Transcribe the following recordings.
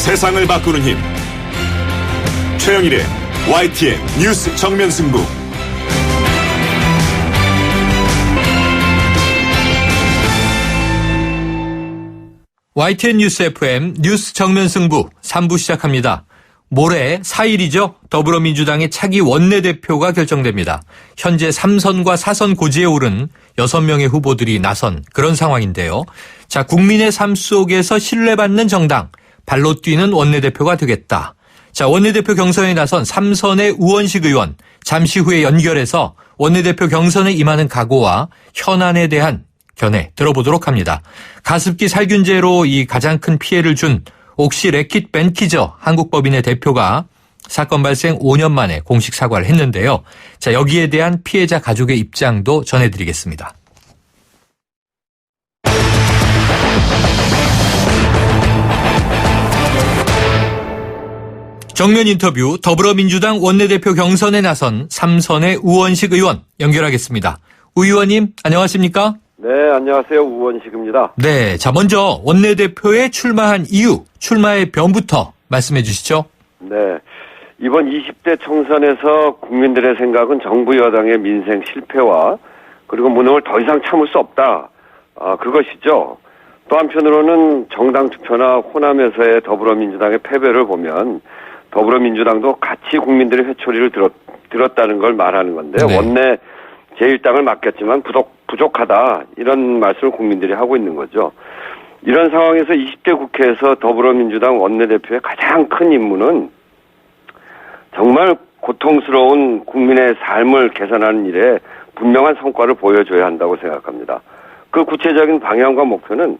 세상을 바꾸는 힘. 최영일의 YTN 뉴스 정면 승부. YTN 뉴스 FM 뉴스 정면 승부 3부 시작합니다. 모레 4일이죠. 더불어민주당의 차기 원내대표가 결정됩니다. 현재 3선과 4선 고지에 오른 6명의 후보들이 나선 그런 상황인데요. 자, 국민의 삶 속에서 신뢰받는 정당, 발로 뛰는 원내대표가 되겠다. 자, 원내대표 경선에 나선 3선의 우원식 의원, 잠시 후에 연결해서 원내대표 경선에 임하는 각오와 현안에 대한 견해 들어보도록 합니다. 가습기 살균제로 이 가장 큰 피해를 준 옥시 래킷 벤키저 한국법인의 대표가 사건 발생 5년 만에 공식 사과를 했는데요. 자, 여기에 대한 피해자 가족의 입장도 전해드리겠습니다. 정면 인터뷰 더불어민주당 원내대표 경선에 나선 3선의 우원식 의원 연결하겠습니다. 우 의원님 안녕하십니까? 네, 안녕하세요. 우원식입니다. 네, 자 먼저 원내대표에 출마한 이유, 출마의 변부터 말씀해 주시죠. 네, 이번 20대 총선에서 국민들의 생각은 정부 여당의 민생 실패와 그리고 무능을 더 이상 참을 수 없다. 그것이죠. 또 한편으로는 정당 투표나 호남에서의 더불어민주당의 패배를 보면 더불어민주당도 같이 국민들의 회초리를 들었다는 걸 말하는 건데요. 네. 원내 제1당을 맡겼지만 부족하다. 이런 말씀을 국민들이 하고 있는 거죠. 이런 상황에서 20대 국회에서 더불어민주당 원내대표의 가장 큰 임무는 정말 고통스러운 국민의 삶을 개선하는 일에 분명한 성과를 보여줘야 한다고 생각합니다. 그 구체적인 방향과 목표는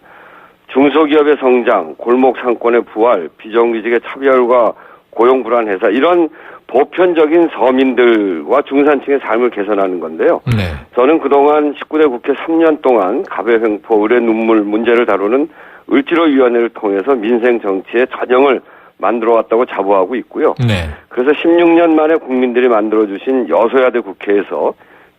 중소기업의 성장, 골목 상권의 부활, 비정규직의 차별과 고용 불안 해소, 이런 보편적인 서민들과 중산층의 삶을 개선하는 건데요. 네. 저는 그동안 19대 국회 3년 동안 가배횡포, 의뢰 눈물 문제를 다루는 을지로위원회를 통해서 민생 정치의 전형을 만들어왔다고 자부하고 있고요. 네. 그래서 16년 만에 국민들이 만들어주신 여소야대 국회에서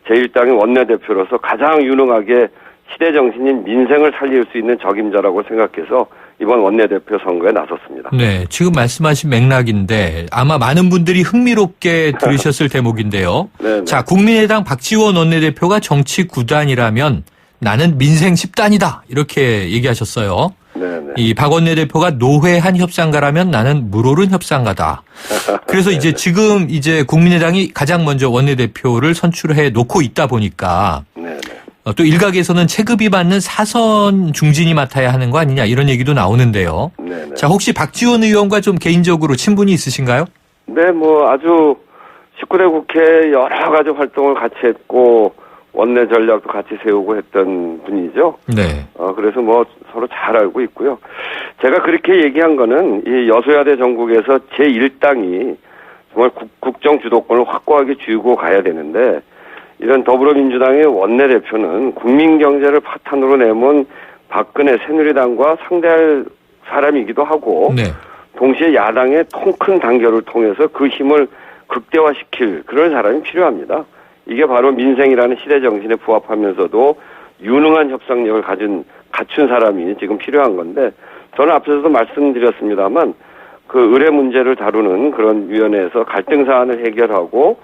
제1당의 원내대표로서 가장 유능하게 시대 정신인 민생을 살릴 수 있는 적임자라고 생각해서 이번 원내대표 선거에 나섰습니다. 네, 지금 말씀하신 맥락인데 아마 많은 분들이 흥미롭게 들으셨을 대목인데요. 네네. 자, 국민의당 박지원 원내대표가 정치 9단이라면 나는 민생 10단이다 이렇게 얘기하셨어요. 네네. 이 박 원내대표가 노회한 협상가라면 나는 물오른 협상가다. 그래서 이제 지금 이제 국민의당이 가장 먼저 원내대표를 선출해 놓고 있다 보니까 네네. 또 일각에서는 체급이 받는 4선 중진이 맡아야 하는 거 아니냐 이런 얘기도 나오는데요. 네네. 자, 혹시 박지원 의원과 좀 개인적으로 친분이 있으신가요? 네, 뭐 아주 19대 국회 여러 가지 활동을 같이 했고 원내 전략도 같이 세우고 했던 분이죠. 네. 그래서 뭐 서로 잘 알고 있고요. 제가 그렇게 얘기한 거는 이 여소야대 전국에서 제1당이 정말 국정 주도권을 확고하게 쥐고 가야 되는데 이런 더불어민주당의 원내대표는 국민 경제를 파탄으로 내몬 박근혜 새누리당과 상대할 사람이기도 하고 네. 동시에 야당의 통큰 단결을 통해서 그 힘을 극대화시킬 그런 사람이 필요합니다. 이게 바로 민생이라는 시대 정신에 부합하면서도 유능한 협상력을 갖춘 사람이 지금 필요한 건데 저는 앞서서도 말씀드렸습니다만 그 의뢰 문제를 다루는 그런 위원회에서 갈등 사안을 해결하고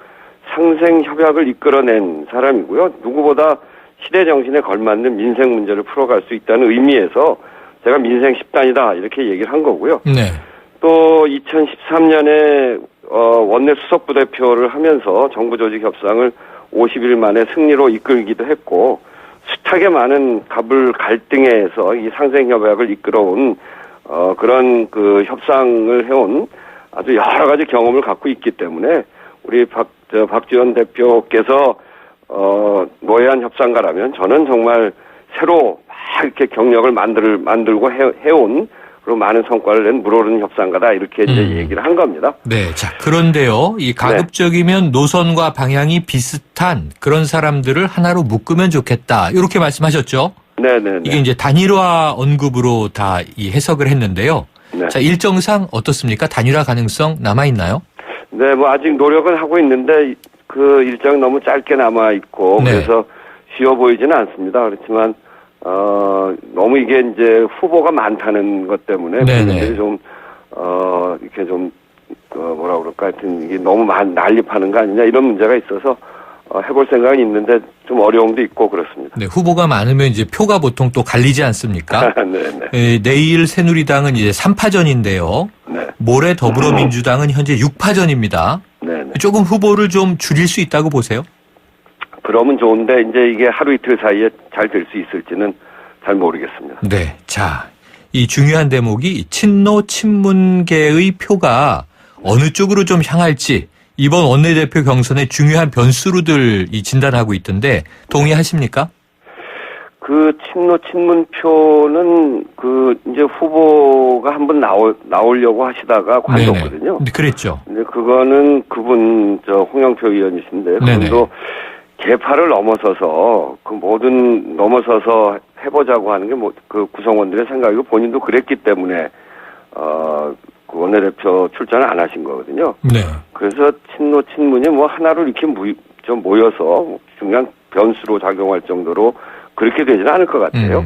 상생 협약을 이끌어낸 사람이고요. 누구보다 시대 정신에 걸맞는 민생 문제를 풀어갈 수 있다는 의미에서 제가 민생 10단이다 이렇게 얘기를 한 거고요. 네. 또 2013년에 원내 수석부대표를 하면서 정부 조직 협상을 50일 만에 승리로 이끌기도 했고 숱하게 많은 갈등에서 이 상생 협약을 이끌어온 그런 그 협상을 해온 아주 여러 가지 경험을 갖고 있기 때문에 우리 박지원 대표께서 노회한 협상가라면 저는 정말 새로 막 이렇게 경력을 만들고 해온 그리고 많은 성과를 낸 물오른 협상가다 이렇게 이제 얘기를 한 겁니다. 네, 자 그런데요, 이 가급적이면 노선과 방향이 비슷한 그런 사람들을 하나로 묶으면 좋겠다 이렇게 말씀하셨죠. 네네. 이게 이제 단일화 언급으로 다 이 해석을 했는데요. 네. 자 일정상 어떻습니까? 단일화 가능성 남아 있나요? 네, 뭐 아직 노력은 하고 있는데 그 일정 너무 짧게 남아 있고 네. 그래서 쉬워 보이지는 않습니다. 그렇지만 너무 이게 이제 후보가 많다는 것 때문에 국민들이 좀 이렇게 좀 뭐라 그럴까 하여튼 이게 너무 난립하는 거 아니냐 이런 문제가 있어서 해볼 생각은 있는데 좀 어려움도 있고 그렇습니다. 네, 후보가 많으면 이제 표가 보통 또 갈리지 않습니까? 네. 내일 새누리당은 이제 3파전인데요. 네. 모레 더불어민주당은 현재 6파전입니다. 네. 조금 후보를 좀 줄일 수 있다고 보세요? 그러면 좋은데 이제 이게 하루 이틀 사이에 잘 될 수 있을지는 잘 모르겠습니다. 네. 자, 이 중요한 대목이 친노 친문계의 표가 어느 쪽으로 좀 향할지 이번 원내대표 경선의 중요한 변수로들 진단하고 있던데 동의하십니까? 그 친노 친문표는 그 이제 후보가 한번 나오려고 하시다가 관뒀거든요. 네, 그랬죠. 근데 그거는 그분 홍영표 의원이신데 그분도 계파를 넘어서서 그 모든 넘어서서 해보자고 하는 게 그 구성원들의 생각이고 본인도 그랬기 때문에 그 원내대표 출전을 안 하신 거거든요. 네. 그래서 친노 친문이 뭐 하나로 이렇게 좀 모여서 중요한 변수로 작용할 정도로 그렇게 되지는 않을 것 같아요.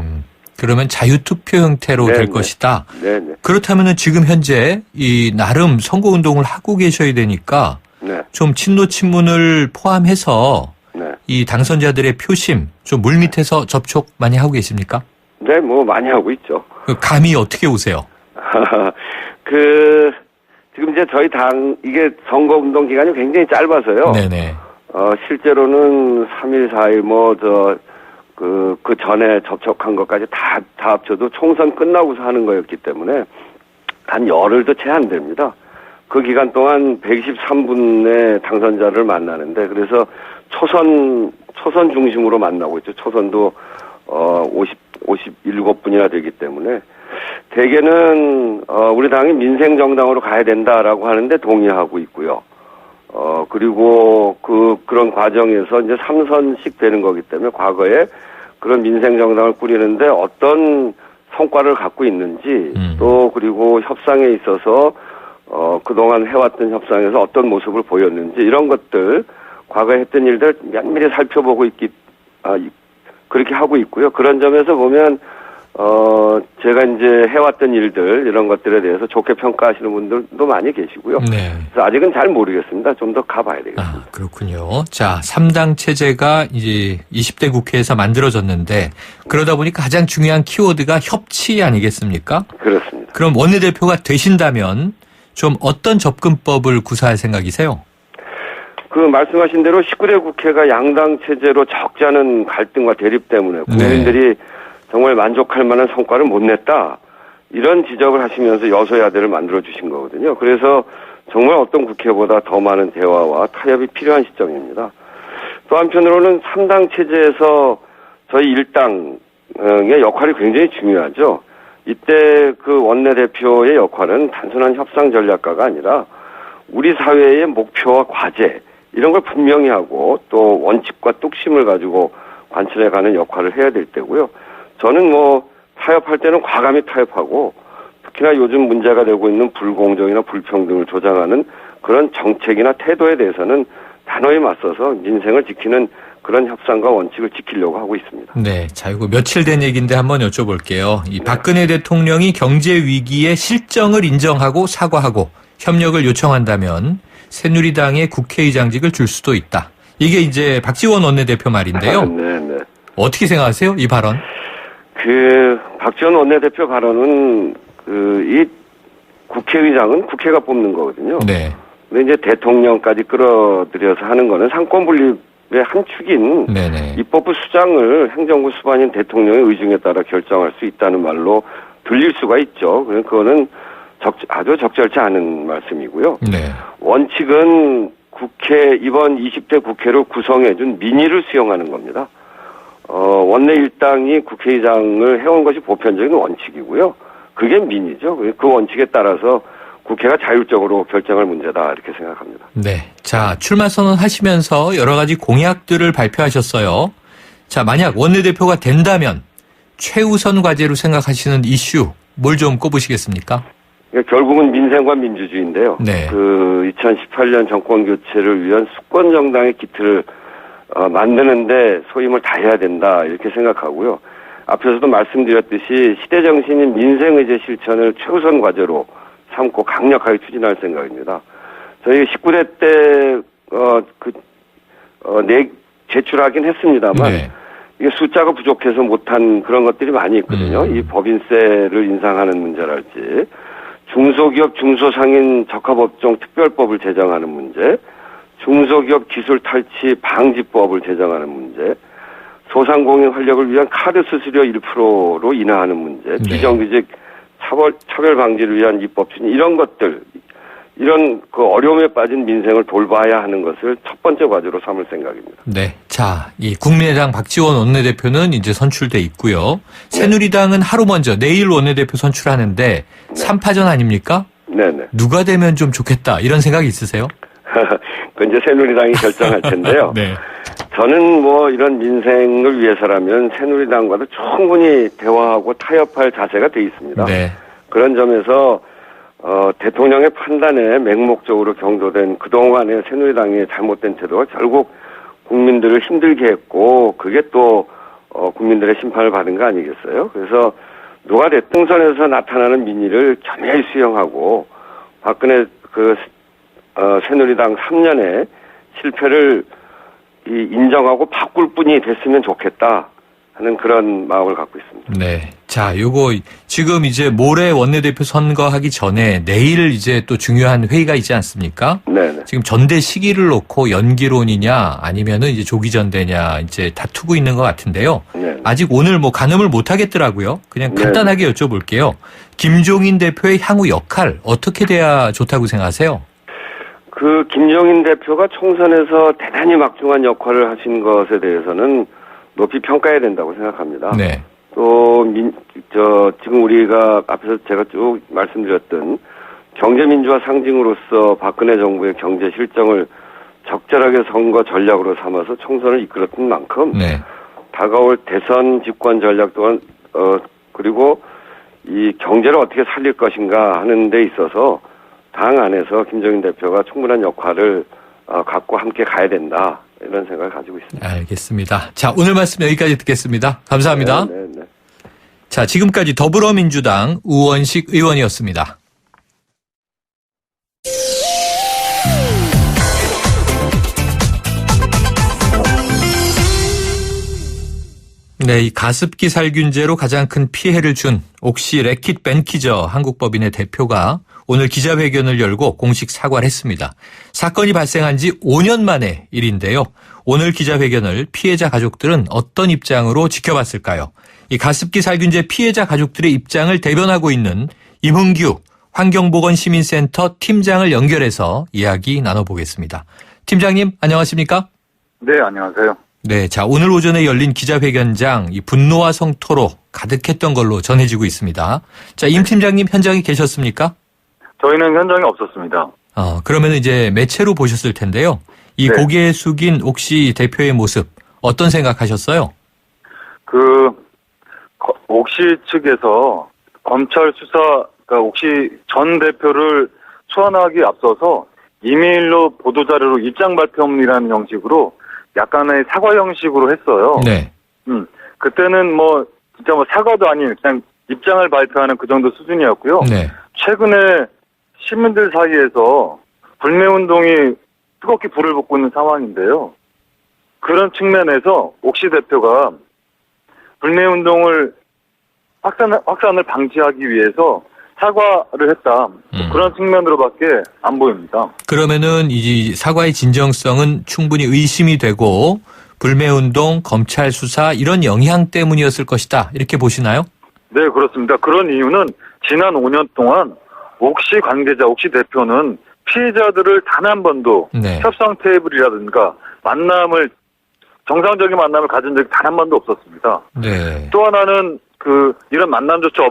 그러면 자유투표 형태로 될 것이다. 네네. 그렇다면은 지금 현재 이 나름 선거운동을 하고 계셔야 되니까 네. 좀 친노 친문을 포함해서 네. 이 당선자들의 표심 좀 물밑에서 접촉 많이 하고 계십니까? 네, 뭐 많이 하고 있죠. 감이 어떻게 오세요? 지금 이제 저희 당 이게 선거운동 기간이 굉장히 짧아서요. 네네. 실제로는 3일, 4일 그 전에 접촉한 것까지 다 합쳐도 총선 끝나고서 하는 거였기 때문에 한 열흘도 채 안 됩니다. 그 기간 동안 123분의 당선자를 만나는데 그래서 초선 중심으로 만나고 있죠. 초선도 57분이나 되기 때문에 대개는 우리 당이 민생 정당으로 가야 된다라고 하는데 동의하고 있고요. 그리고 그런 과정에서 이제 3선씩 되는 거기 때문에 과거에 그런 민생 정당을 꾸리는데 어떤 성과를 갖고 있는지 또 그리고 협상에 있어서 그동안 해왔던 협상에서 어떤 모습을 보였는지 이런 것들 과거에 했던 일들 면밀히 살펴보고 그렇게 하고 있고요. 그런 점에서 보면 제가 이제 해왔던 일들 이런 것들에 대해서 좋게 평가하시는 분들도 많이 계시고요. 네. 그래서 아직은 잘 모르겠습니다. 좀 더 가봐야 되겠습니다. 그렇군요. 자, 3당 체제가 이제 20대 국회에서 만들어졌는데 그러다 보니까 가장 중요한 키워드가 협치 아니겠습니까? 그렇습니다. 그럼 원내대표가 되신다면 좀 어떤 접근법을 구사할 생각이세요? 그 말씀하신 대로 19대 국회가 양당 체제로 적지 않은 갈등과 대립 때문에 국민들이 정말 만족할 만한 성과를 못 냈다. 이런 지적을 하시면서 여소야대를 만들어 주신 거거든요. 그래서 정말 어떤 국회보다 더 많은 대화와 타협이 필요한 시점입니다. 또 한편으로는 3당 체제에서 저희 1당의 역할이 굉장히 중요하죠. 이때 그 원내대표의 역할은 단순한 협상 전략가가 아니라 우리 사회의 목표와 과제 이런 걸 분명히 하고 또 원칙과 뚝심을 가지고 관철해가는 역할을 해야 될 때고요. 저는 타협할 때는 과감히 타협하고 특히나 요즘 문제가 되고 있는 불공정이나 불평등을 조장하는 그런 정책이나 태도에 대해서는 단호히 맞서서 민생을 지키는 그런 협상과 원칙을 지키려고 하고 있습니다. 네. 자, 이거 며칠 된 얘기인데 한번 여쭤볼게요. 이 박근혜 대통령이 경제 위기의 실정을 인정하고 사과하고 협력을 요청한다면 새누리당의 국회의장직을 줄 수도 있다. 이게 이제 박지원 원내대표 말인데요. 네. 어떻게 생각하세요? 이 발언? 박지원 원내대표 발언은 이 국회의장은 국회가 뽑는 거거든요. 네. 근데 이제 대통령까지 끌어들여서 하는 거는 상권 분립의 한 축인 네네. 입법부 수장을 행정부 수반인 대통령의 의중에 따라 결정할 수 있다는 말로 들릴 수가 있죠. 그거는 아주 적절치 않은 말씀이고요. 네. 원칙은 이번 20대 국회를 구성해준 민의를 수용하는 겁니다. 원내 일당이 국회의장을 해온 것이 보편적인 원칙이고요. 그게 민의죠. 그 원칙에 따라서 국회가 자율적으로 결정할 문제다 이렇게 생각합니다. 네. 자, 출마 선언하시면서 여러 가지 공약들을 발표하셨어요. 자, 만약 원내대표가 된다면 최우선 과제로 생각하시는 이슈 뭘 좀 꼽으시겠습니까? 결국은 민생과 민주주의인데요. 네. 2018년 정권 교체를 위한 수권 정당의 기틀을 만드는데 소임을 다해야 된다 이렇게 생각하고요. 앞에서도 말씀드렸듯이 시대 정신인 민생의제 실천을 최우선 과제로 삼고 강력하게 추진할 생각입니다. 저희 19대 때 제출하긴 했습니다만 네. 이게 숫자가 부족해서 못한 그런 것들이 많이 있거든요. 이 법인세를 인상하는 문제랄지, 중소기업 중소상인 적합업종 특별법을 제정하는 문제, 중소기업 기술 탈취 방지법을 제정하는 문제, 소상공인 활력을 위한 카드 수수료 1%로 인하하는 문제, 네. 비정규직 차별 방지를 위한 입법 추진, 이런 것들, 이런 그 어려움에 빠진 민생을 돌봐야 하는 것을 첫 번째 과제로 삼을 생각입니다. 네. 자, 이 국민의당 박지원 원내대표는 이제 선출돼 있고요. 새누리당은 하루 먼저 내일 원내대표 선출하는데 3파전 아닙니까? 네네. 누가 되면 좀 좋겠다 이런 생각이 있으세요? 그 이제 새누리당이 결정할 텐데요. 네. 저는 뭐 이런 민생을 위해서라면 새누리당과도 충분히 대화하고 타협할 자세가 돼 있습니다. 네. 그런 점에서 대통령의 판단에 맹목적으로 경도된 그동안의 새누리당의 잘못된 태도가 결국 국민들을 힘들게 했고, 그게 또 국민들의 심판을 받은 거 아니겠어요? 그래서 누가 대통선에서 나타나는 민의를 겸허히 수용하고 박근혜 새누리당 3년의 실패를 인정하고 바꿀 뿐이 됐으면 좋겠다 하는 그런 마음을 갖고 있습니다. 네. 자, 요거 지금 이제 모레 원내대표 선거하기 전에 내일 이제 또 중요한 회의가 있지 않습니까? 네네. 지금 전대 시기를 놓고 연기론이냐 아니면은 이제 조기 전대냐 이제 다투고 있는 것 같은데요. 네. 아직 오늘 뭐 가늠을 못 하겠더라고요. 그냥 간단하게 여쭤볼게요. 김종인 대표의 향후 역할 어떻게 돼야 좋다고 생각하세요? 김종인 대표가 총선에서 대단히 막중한 역할을 하신 것에 대해서는 높이 평가해야 된다고 생각합니다. 네. 또, 지금 우리가 앞에서 제가 쭉 말씀드렸던 경제민주화 상징으로서 박근혜 정부의 경제 실정을 적절하게 선거 전략으로 삼아서 총선을 이끌었던 만큼, 네. 다가올 대선 집권 전략 또한, 그리고 이 경제를 어떻게 살릴 것인가 하는 데 있어서 당 안에서 김종인 대표가 충분한 역할을 갖고 함께 가야 된다. 이런 생각을 가지고 있습니다. 알겠습니다. 자, 오늘 말씀 여기까지 듣겠습니다. 감사합니다. 네. 자, 지금까지 더불어민주당 우원식 의원이었습니다. 네, 이 가습기 살균제로 가장 큰 피해를 준 옥시 래킷 벤키저 한국법인의 대표가 오늘 기자회견을 열고 공식 사과를 했습니다. 사건이 발생한 지 5년 만의 일인데요. 오늘 기자회견을 피해자 가족들은 어떤 입장으로 지켜봤을까요? 이 가습기 살균제 피해자 가족들의 입장을 대변하고 있는 임흥규 환경보건시민센터 팀장을 연결해서 이야기 나눠보겠습니다. 팀장님, 안녕하십니까? 네, 안녕하세요. 네, 자, 오늘 오전에 열린 기자회견장 이 분노와 성토로 가득했던 걸로 전해지고 있습니다. 자, 임 팀장님 현장에 계셨습니까? 저희는 현장에 없었습니다. 그러면 이제 매체로 보셨을 텐데요. 이 네. 고개 숙인 옥시 대표의 모습 어떤 생각하셨어요? 옥시 측에서 검찰 수사가 옥시 전 대표를 소환하기 앞서서 이메일로 보도자료로 입장 발표문이라는 형식으로 약간의 사과 형식으로 했어요. 네. 그때는 진짜 사과도 아닌 그냥 입장을 발표하는 그 정도 수준이었고요. 네. 최근에 시민들 사이에서 불매운동이 뜨겁게 불을 붙고 있는 상황인데요. 그런 측면에서 옥시 대표가 불매운동을 확산을 방지하기 위해서 사과를 했다. 그런 측면으로밖에 안 보입니다. 그러면은 이 사과의 진정성은 충분히 의심이 되고 불매운동, 검찰 수사 이런 영향 때문이었을 것이다. 이렇게 보시나요? 네, 그렇습니다. 그런 이유는 지난 5년 동안 옥시 관계자, 옥시 대표는 피해자들을 단 한 번도 네. 협상 테이블이라든가 정상적인 만남을 가진 적이 단 한 번도 없었습니다. 네. 또 하나는 이런 만남조차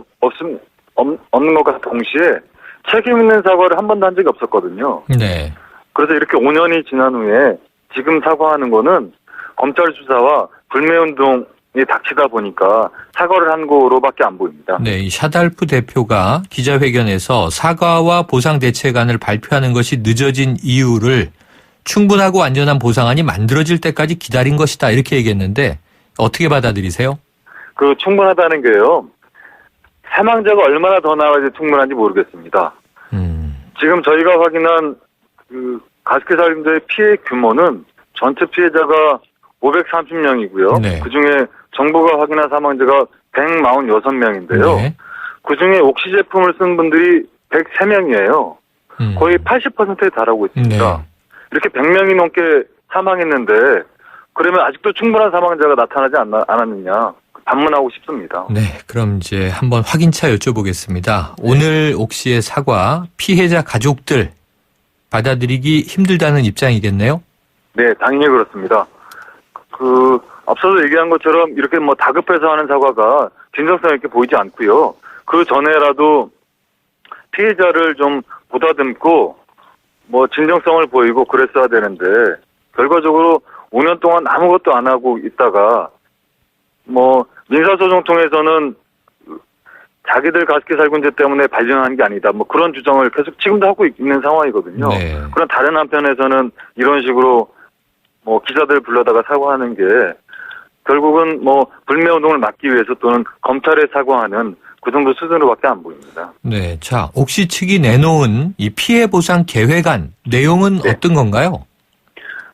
없는 것과 동시에 책임 있는 사과를 한 번도 한 적이 없었거든요. 네. 그래서 이렇게 5년이 지난 후에 지금 사과하는 거는 검찰 수사와 불매운동이 닥치다 보니까 사과를 한 거로밖에 안 보입니다. 네, 이 샤달프 대표가 기자회견에서 사과와 보상 대책안을 발표하는 것이 늦어진 이유를 충분하고 안전한 보상안이 만들어질 때까지 기다린 것이다 이렇게 얘기했는데 어떻게 받아들이세요? 충분하다는 게요. 사망자가 얼마나 더 나와야 충분한지 모르겠습니다. 지금 저희가 확인한 그 가습기 살균제의 피해 규모는 전체 피해자가 530명이고요. 네. 그중에 정부가 확인한 사망자가 146명인데요. 네. 그중에 옥시 제품을 쓴 분들이 103명이에요. 거의 80%에 달하고 있습니다. 네. 이렇게 100명이 넘게 사망했는데 그러면 아직도 충분한 사망자가 나타나지 않았느냐 반문하고 싶습니다. 네, 그럼 이제 한번 확인차 여쭤보겠습니다. 오늘 옥시의 사과 피해자 가족들 받아들이기 힘들다는 입장이겠네요? 네, 당연히 그렇습니다. 앞서서 얘기한 것처럼 이렇게 뭐 다급해서 하는 사과가 진정성 있게 보이지 않고요. 그 전에라도 피해자를 좀 보다듬고 뭐 진정성을 보이고 그랬어야 되는데 결과적으로 5년 동안 아무것도 안 하고 있다가 뭐 민사소송 통해서는 자기들 가습기 살균제 때문에 발생한 게 아니다. 뭐 그런 주장을 계속 지금도 하고 있는 상황이거든요. 네. 그런 다른 한편에서는 이런 식으로 뭐 기자들 불러다가 사과하는 게 결국은 뭐 불매운동을 막기 위해서 또는 검찰에 사과하는 그 정도 수준으로밖에 안 보입니다. 네, 자, 옥시 측이 내놓은 이 피해 보상 계획안 내용은 네. 어떤 건가요?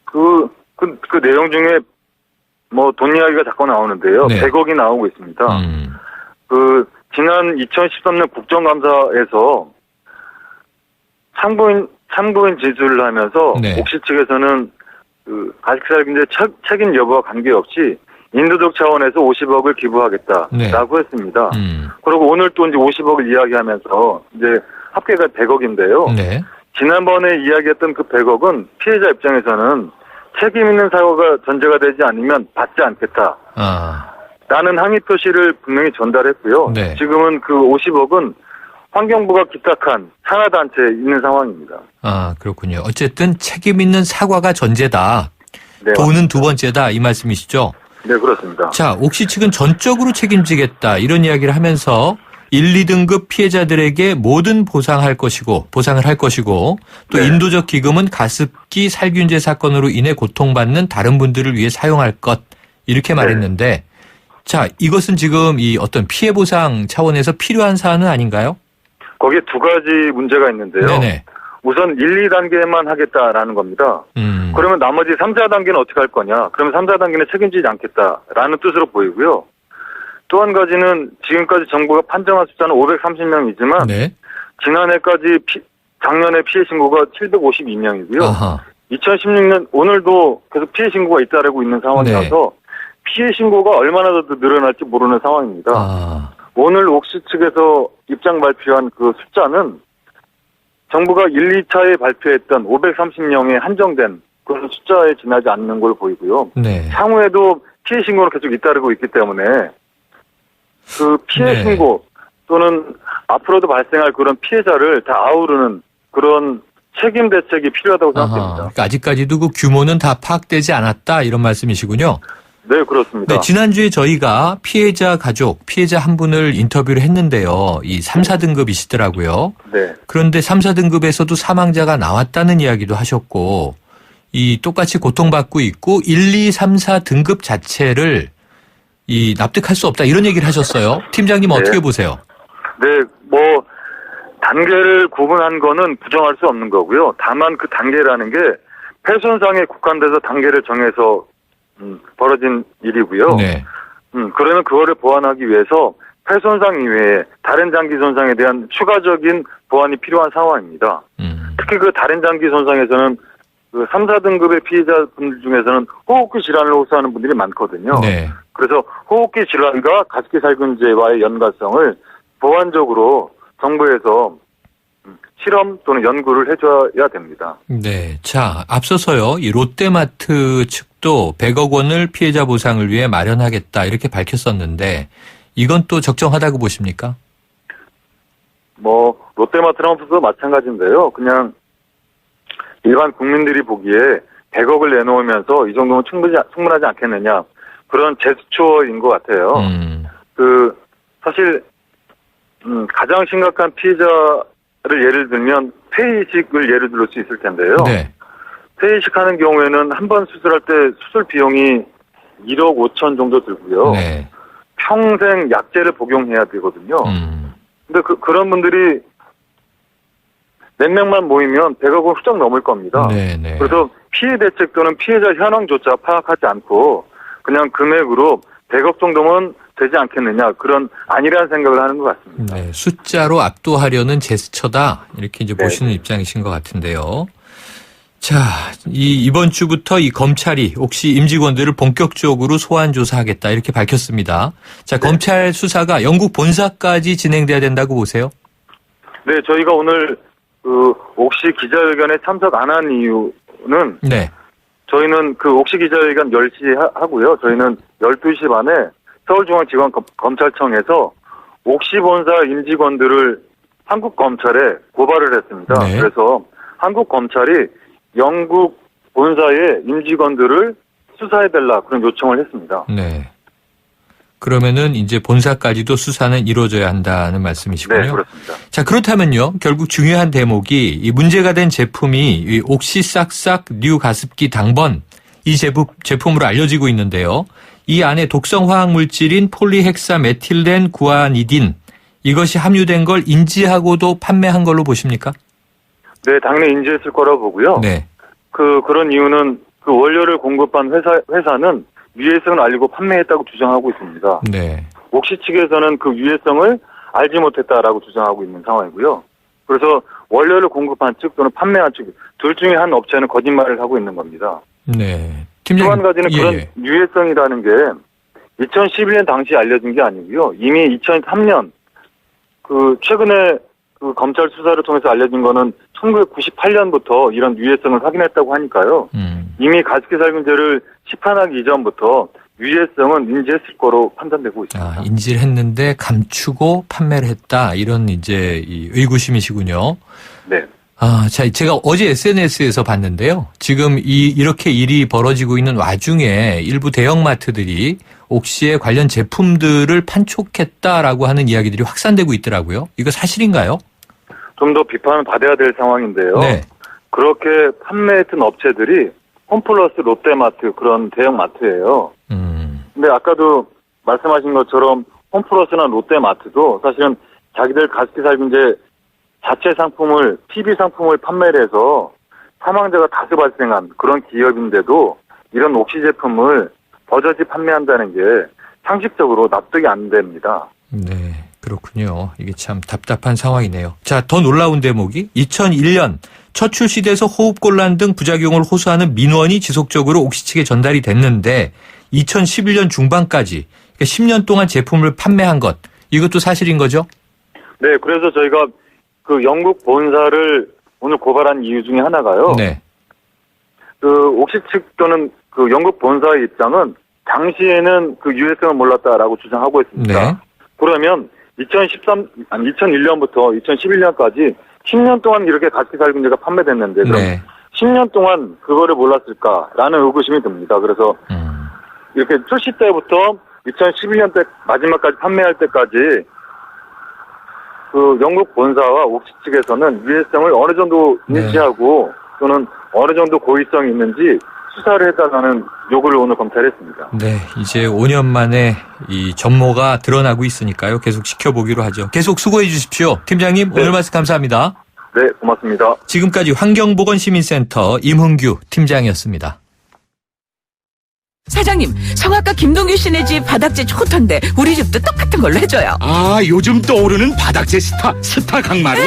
그 내용 중에 뭐 돈 이야기가 자꾸 나오는데요. 네. 100억이 나오고 있습니다. 지난 2013년 국정감사에서 참고인 진술을 하면서 네. 옥시 측에서는 그 가습기살균제 책임 여부와 관계없이 인도적 차원에서 50억을 기부하겠다라고 네. 했습니다. 음. 그리고 오늘 또 이제 50억을 이야기하면서 이제 합계가 100억인데요. 네. 지난번에 이야기했던 그 100억은 피해자 입장에서는 책임 있는 사고가 전제가 되지 않으면 받지 않겠다. 라는 항의 표시를 분명히 전달했고요. 네. 지금은 그 50억은 환경부가 기탁한 산하단체에 있는 상황입니다. 그렇군요. 어쨌든 책임 있는 사과가 전제다. 네, 돈은 두 번째다 이 말씀이시죠? 네, 그렇습니다. 자, 옥시 측은 전적으로 책임지겠다 이런 이야기를 하면서 1, 2등급 피해자들에게 모든 보상을 할 것이고 또 네. 인도적 기금은 가습기 살균제 사건으로 인해 고통받는 다른 분들을 위해 사용할 것 이렇게 말했는데 자, 이것은 지금 이 어떤 피해 보상 차원에서 필요한 사안은 아닌가요? 거기에 두 가지 문제가 있는데요. 네네. 우선 1, 2단계만 하겠다라는 겁니다. 그러면 나머지 3, 4단계는 어떻게 할 거냐? 그러면 3, 4단계는 책임지지 않겠다라는 뜻으로 보이고요. 또 한 가지는 지금까지 정부가 판정한 숫자는 530명이지만 네. 작년에 피해 신고가 752명이고요. 아하. 2016년 오늘도 계속 피해 신고가 잇따르고 있는 상황이라서 피해 신고가 얼마나 더 늘어날지 모르는 상황입니다. 오늘 옥시 측에서 입장 발표한 그 숫자는 정부가 1, 2차에 발표했던 530명에 한정된 그런 숫자에 지나지 않는 걸 보이고요. 네. 향후에도 피해 신고는 계속 잇따르고 있기 때문에 그 피해 네. 신고 또는 앞으로도 발생할 그런 피해자를 다 아우르는 그런 책임 대책이 필요하다고 생각됩니다. 그러니까 아직까지도 그 규모는 다 파악되지 않았다 이런 말씀이시군요. 네, 그렇습니다. 네, 지난주에 저희가 피해자 가족, 피해자 한 분을 인터뷰를 했는데요. 이 3, 4등급이시더라고요. 네. 그런데 3, 4등급에서도 사망자가 나왔다는 이야기도 하셨고 이 똑같이 고통받고 있고 1, 2, 3, 4등급 자체를 이 납득할 수 없다 이런 얘기를 하셨어요. 팀장님 네. 어떻게 보세요? 네, 뭐 단계를 구분한 거는 부정할 수 없는 거고요. 다만 그 단계라는 게 폐손상에 국한돼서 단계를 정해서 벌어진 일이고요. 네. 그러면 그거를 보완하기 위해서 폐손상 이외에 다른 장기 손상에 대한 추가적인 보완이 필요한 상황입니다. 특히 그 다른 장기 손상에서는 그 3, 4등급의 피해자분들 중에서는 호흡기 질환을 호소하는 분들이 많거든요. 네. 그래서 호흡기 질환과 가습기 살균제와의 연관성을 보완적으로 정부에서 실험 또는 연구를 해줘야 됩니다. 네. 자, 앞서서요. 이 롯데마트 측도 100억 원을 피해자 보상을 위해 마련하겠다 이렇게 밝혔었는데 이건 또 적정하다고 보십니까? 뭐 롯데마트랑도 마찬가지인데요. 그냥 일반 국민들이 보기에 100억을 내놓으면서 이 정도면 충분하지 않겠느냐 그런 제스처인 것 같아요. 그 사실 가장 심각한 피해자를 예를 들면 폐이식을 예를 들을 수 있을 텐데요. 네. 폐이식 하는 경우에는 한 번 수술할 때 수술 비용이 1억 5천 정도 들고요. 네. 평생 약제를 복용해야 되거든요. 근데 그런 분들이 몇 명만 모이면 100억 원 훌쩍 넘을 겁니다. 네네. 그래서 피해 대책 또는 피해자 현황조차 파악하지 않고 그냥 금액으로 100억 정도면 되지 않겠느냐, 그런 안일한 생각을 하는 것 같습니다. 네, 숫자로 압도하려는 제스처다, 이렇게 이제 네. 보시는 입장이신 것 같은데요. 자, 이번 주부터 이 검찰이 혹시 임직원들을 본격적으로 소환 조사하겠다, 이렇게 밝혔습니다. 자, 검찰 수사가 영국 본사까지 진행돼야 된다고 보세요? 네, 저희가 오늘 옥시 기자회견에 참석 안 한 이유는, 네. 저희는 그 옥시 기자회견 10시 하고요. 저희는 12시 반에 서울중앙지검검찰청에서 옥시 본사 임직원들을 한국 검찰에 고발을 했습니다. 네. 그래서 한국 검찰이 영국 본사의 임직원들을 수사해달라, 그런 요청을 했습니다. 네. 그러면은 이제 본사까지도 수사는 이루어져야 한다는 말씀이시군요. 네, 그렇습니다. 자, 그렇다면요. 결국 중요한 대목이 이 문제가 된 제품이 이 옥시 싹싹 뉴 가습기 당번, 이 제품으로 알려지고 있는데요. 이 안에 독성 화학 물질인 폴리헥사메틸렌 구아니딘, 이것이 함유된 걸 인지하고도 판매한 걸로 보십니까? 네, 당연히 인지했을 거라고 보고요. 네. 그런 이유는 그 원료를 공급한 회사는 유해성을 알리고 판매했다고 주장하고 있습니다. 네. 옥시 측에서는 그 유해성을 알지 못했다라고 주장하고 있는 상황이고요. 그래서 원료를 공급한 측 또는 판매한 측 둘 중에 한 업체는 거짓말을 하고 있는 겁니다. 네. 또 팀장님. 한 가지는 그런 유해성이라는 게 2011년 당시 알려진 게 아니고요. 이미 2003년 최근에 그 검찰 수사를 통해서 알려진 거는 1998년부터 이런 유해성을 확인했다고 하니까요. 이미 가습기 살균제를 시판하기 이전부터 유해성은 인지했을 거로 판단되고 있습니다. 아, 인지를 했는데 감추고 판매를 했다, 이런 이제 이 의구심이시군요. 네. 아, 자, 제가 어제 SNS에서 봤는데요. 지금 이렇게 일이 벌어지고 있는 와중에 일부 대형마트들이 옥시의 관련 제품들을 판촉했다라고 하는 이야기들이 확산되고 있더라고요. 이거 사실인가요? 좀 더 비판을 받아야 될 상황인데요. 네. 그렇게 판매했던 업체들이 홈플러스, 롯데마트, 그런 대형마트예요. 근데 아까도 말씀하신 것처럼 홈플러스나 롯데마트도 사실은 자기들 가습기 살균제 자체 상품을, PB 상품을 판매를 해서 사망자가 다수 발생한 그런 기업인데도 이런 옥시 제품을 버젓이 판매한다는 게 상식적으로 납득이 안 됩니다. 네, 그렇군요. 이게 참 답답한 상황이네요. 자, 더 놀라운 대목이 2001년 첫 출시돼서 호흡곤란 등 부작용을 호소하는 민원이 지속적으로 옥시 측에 전달이 됐는데 2011년 중반까지, 그러니까 10년 동안 제품을 판매한 것, 이것도 사실인 거죠? 네, 그래서 저희가 그 영국 본사를 오늘 고발한 이유 중에 하나가요. 네. 그 옥시 측 또는 그 영국 본사의 입장은 당시에는 그 유해성을 몰랐다라고 주장하고 있습니다. 네. 그러면 2001년부터 2011년까지 10년 동안 이렇게 가습기 살균제가 판매됐는데 그럼 네. 10년 동안 그거를 몰랐을까라는 의구심이 듭니다. 그래서 이렇게 출시 때부터 2011년 때 마지막까지 판매할 때까지 그 영국 본사와 옥시 측에서는 유해성을 어느 정도 인지하고 또는 어느 정도 고의성이 있는지 수사를 해달라는 요구를 오늘 검찰했습니다. 네, 이제 5년 만에 이 전모가 드러나고 있으니까요. 계속 지켜보기로 하죠. 계속 수고해 주십시오. 팀장님, 네. 오늘 말씀 감사합니다. 네, 고맙습니다. 지금까지 환경보건시민센터 임흥규 팀장이었습니다. 사장님, 성악가 김동규 씨네 집 바닥재 좋던데 우리 집도 똑같은 걸로 해줘요. 아, 요즘 떠오르는 바닥재 스타 강마루.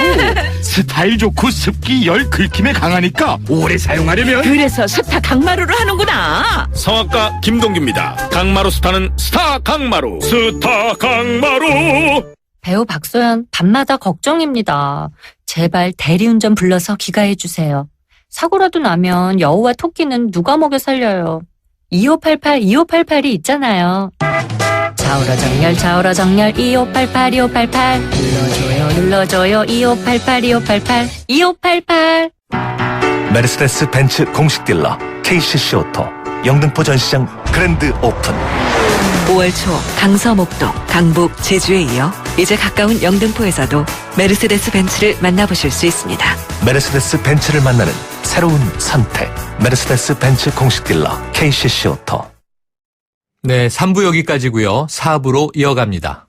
스타일 좋고 습기, 열, 긁힘에 강하니까 오래 사용하려면 그래서 스타 강마루를 하는구나. 성악가 김동규입니다. 강마루 스타는 스타 강마루. 스타 강마루. 배우 박소연, 밤마다 걱정입니다. 제발 대리운전 불러서 귀가해주세요. 사고라도 나면 여우와 토끼는 누가 먹여 살려요. 2588이 있잖아요. 좌우로 정렬 2588 눌러줘요 2588 메르세데스 벤츠 공식 딜러 KCC 오토 영등포 전시장 그랜드 오픈. 5월 초 강서, 목동, 강북, 제주에 이어 이제 가까운 영등포에서도 메르세데스 벤츠를 만나보실 수 있습니다. 메르세데스 벤츠를 만나는 새로운 선택. 메르세데스 벤츠 공식 딜러 KCC 오토. 네, 3부 여기까지고요. 4부로 이어갑니다.